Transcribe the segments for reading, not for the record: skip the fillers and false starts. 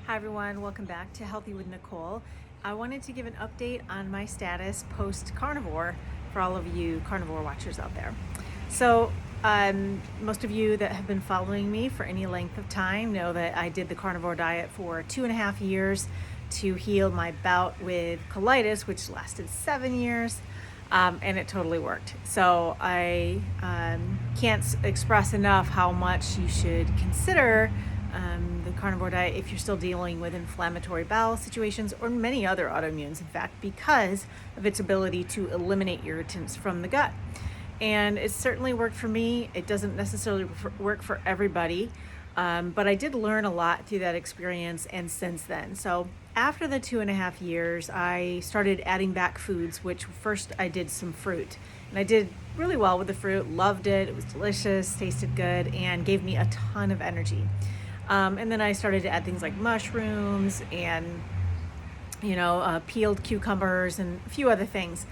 Hi everyone, welcome back to Healthy with Nicole. I wanted to give an update on my status post-carnivore for all of you carnivore watchers out there. So most of you that have been following me for any length of time know that I did the carnivore diet for 2.5 years to heal my bout with colitis, which lasted 7 years. And it totally worked. So I can't express enough how much you should consider the carnivore diet if you're still dealing with inflammatory bowel situations or many other autoimmunes, in fact, because of its ability to eliminate irritants from the gut. And it certainly worked for me. It doesn't necessarily work for everybody, but I did learn a lot through that experience and since then. So after the 2.5 years, I started adding back foods, which first I did some fruit. And I did really well with the fruit, loved it. It was delicious, tasted good, and gave me a ton of energy. And then I started to add things like mushrooms and, peeled cucumbers and a few other things.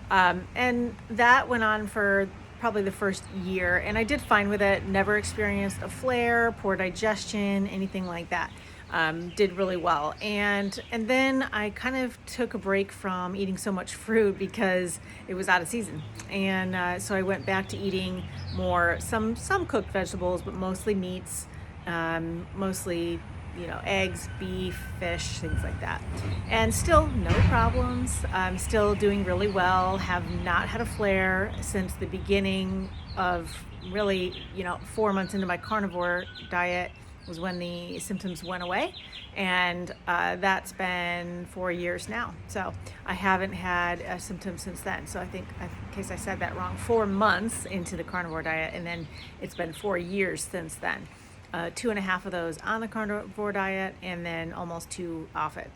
And that went on for probably the first year. And I did fine with it, never experienced a flare, poor digestion, anything like that. Did really well. And then I kind of took a break from eating so much fruit because it was out of season. And so I went back to eating more, some cooked vegetables, but mostly meats. Mostly, eggs, beef, fish, things like that. And still no problems. I'm still doing really well, have not had a flare since the beginning of really, 4 months into my carnivore diet was when the symptoms went away. And that's been 4 years now. So I haven't had a symptom since then. So I think, in case I said that wrong, 4 months into the carnivore diet, and then it's been 4 years since then. 2.5 of those on the carnivore diet and then almost 2 off it.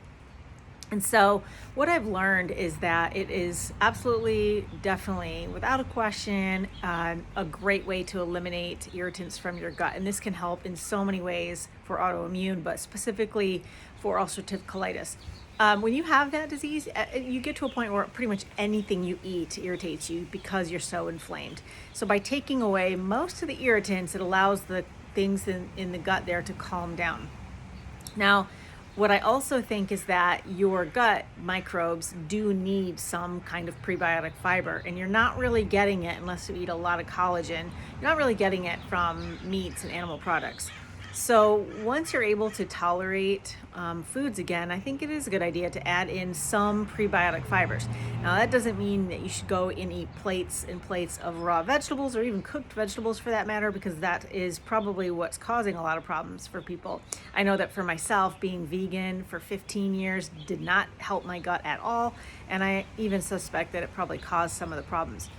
And so what I've learned is that it is absolutely, definitely, without a question, a great way to eliminate irritants from your gut. And this can help in so many ways for autoimmune, but specifically for ulcerative colitis. When you have that disease, you get to a point where pretty much anything you eat irritates you because you're so inflamed. So by taking away most of the irritants, it allows the things in the gut there to calm down. Now, what I also think is that your gut microbes do need some kind of prebiotic fiber, and you're not really getting it unless you eat a lot of collagen. You're not really getting it from meats and animal products. So once you're able to tolerate foods again, I think it is a good idea to add in some prebiotic fibers. Now, that doesn't mean that you should go and eat plates and plates of raw vegetables or even cooked vegetables for that matter, because that is probably what's causing a lot of problems for people. I know that for myself, being vegan for 15 years did not help my gut at all, and I even suspect that it probably caused some of the problems.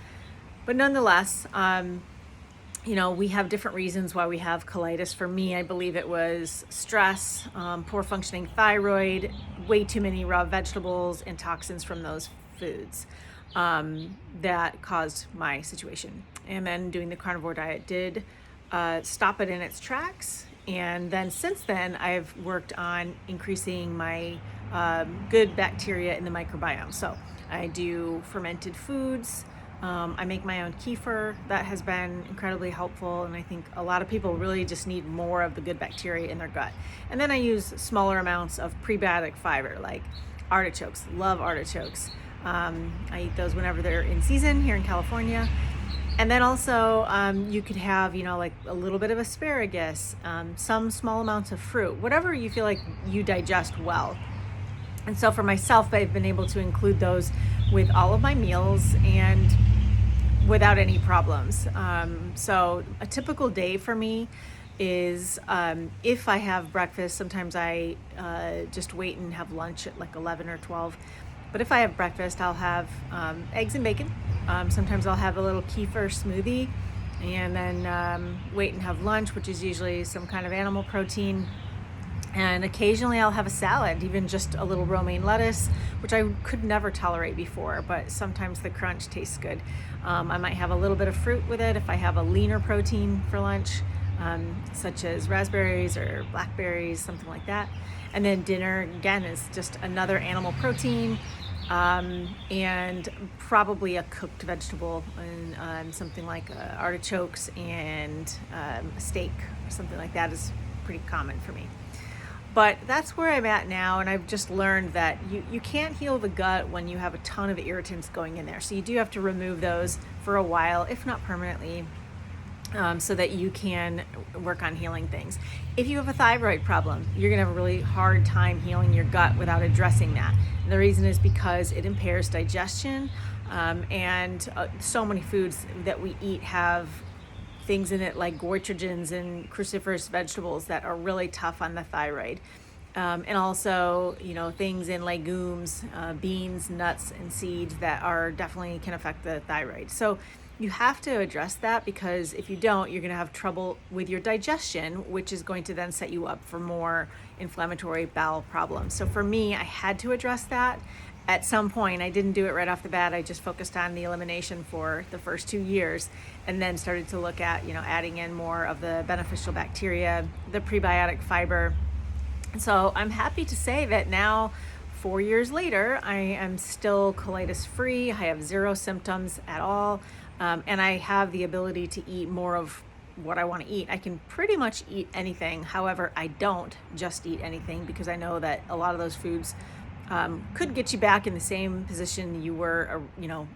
But nonetheless, we have different reasons why we have colitis. For me, I believe it was stress, poor functioning thyroid, way too many raw vegetables, and toxins from those foods that caused my situation. And then doing the carnivore diet did stop it in its tracks. And then since then, I've worked on increasing my good bacteria in the microbiome. So I do fermented foods. I make my own kefir. That has been incredibly helpful, and I think a lot of people really just need more of the good bacteria in their gut. And then I use smaller amounts of prebiotic fiber, like artichokes. Love artichokes. I eat those whenever they're in season here in California. And then also you could have, like a little bit of asparagus, some small amounts of fruit, whatever you feel like you digest well. And so for myself, I've been able to include those with all of my meals and without any problems. So a typical day for me is if I have breakfast, sometimes I just wait and have lunch at like 11 or 12. But if I have breakfast, I'll have eggs and bacon. Sometimes I'll have a little kefir smoothie, and then wait and have lunch, which is usually some kind of animal protein. And occasionally I'll have a salad, even just a little romaine lettuce, which I could never tolerate before, but sometimes the crunch tastes good. I might have a little bit of fruit with it if I have a leaner protein for lunch, such as raspberries or blackberries, something like that. And then dinner, again, is just another animal protein, and probably a cooked vegetable, and something like artichokes and steak or something like that is pretty common for me. But that's where I'm at now, and I've just learned that you can't heal the gut when you have a ton of irritants going in there. So you do have to remove those for a while, if not permanently, so that you can work on healing things. If you have a thyroid problem, you're gonna have a really hard time healing your gut without addressing that. And the reason is because it impairs digestion, and so many foods that we eat have things in it like goitrogens and cruciferous vegetables that are really tough on the thyroid. And also, things in legumes, beans, nuts, and seeds that are definitely can affect the thyroid. So you have to address that, because if you don't, you're going to have trouble with your digestion, which is going to then set you up for more inflammatory bowel problems. So for me, I had to address that at some point. I didn't do it right off the bat. I just focused on the elimination for the first 2 years, and then started to look at, adding in more of the beneficial bacteria, the prebiotic fiber. So I'm happy to say that now, 4 years later, I am still colitis free. I have 0 symptoms at all. And I have the ability to eat more of what I want to eat. I can pretty much eat anything. However, I don't just eat anything, because I know that a lot of those foods could get you back in the same position you were,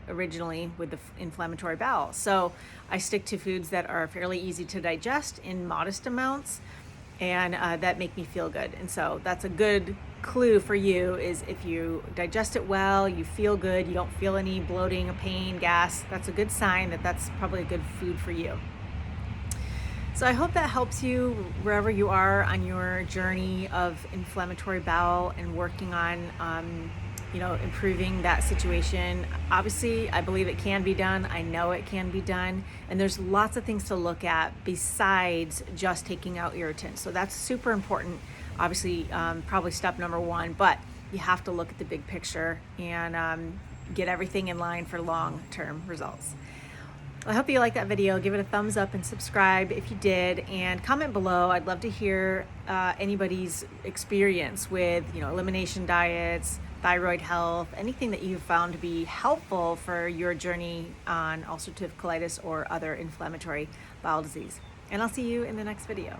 originally with the inflammatory bowel. So I stick to foods that are fairly easy to digest in modest amounts, and that make me feel good. And so that's a good clue for you, is if you digest it well, you feel good, you don't feel any bloating, pain, gas, that's a good sign that that's probably a good food for you. So I hope that helps you wherever you are on your journey of inflammatory bowel and working on, improving that situation. Obviously, I believe it can be done. I know it can be done. And there's lots of things to look at besides just taking out irritants. So that's super important. Obviously, probably step number 1, but you have to look at the big picture and get everything in line for long-term results. I hope you liked that video. Give it a thumbs up and subscribe if you did, and comment below. I'd love to hear anybody's experience with elimination diets, thyroid health, anything that you've found to be helpful for your journey on ulcerative colitis or other inflammatory bowel disease. And I'll see you in the next video.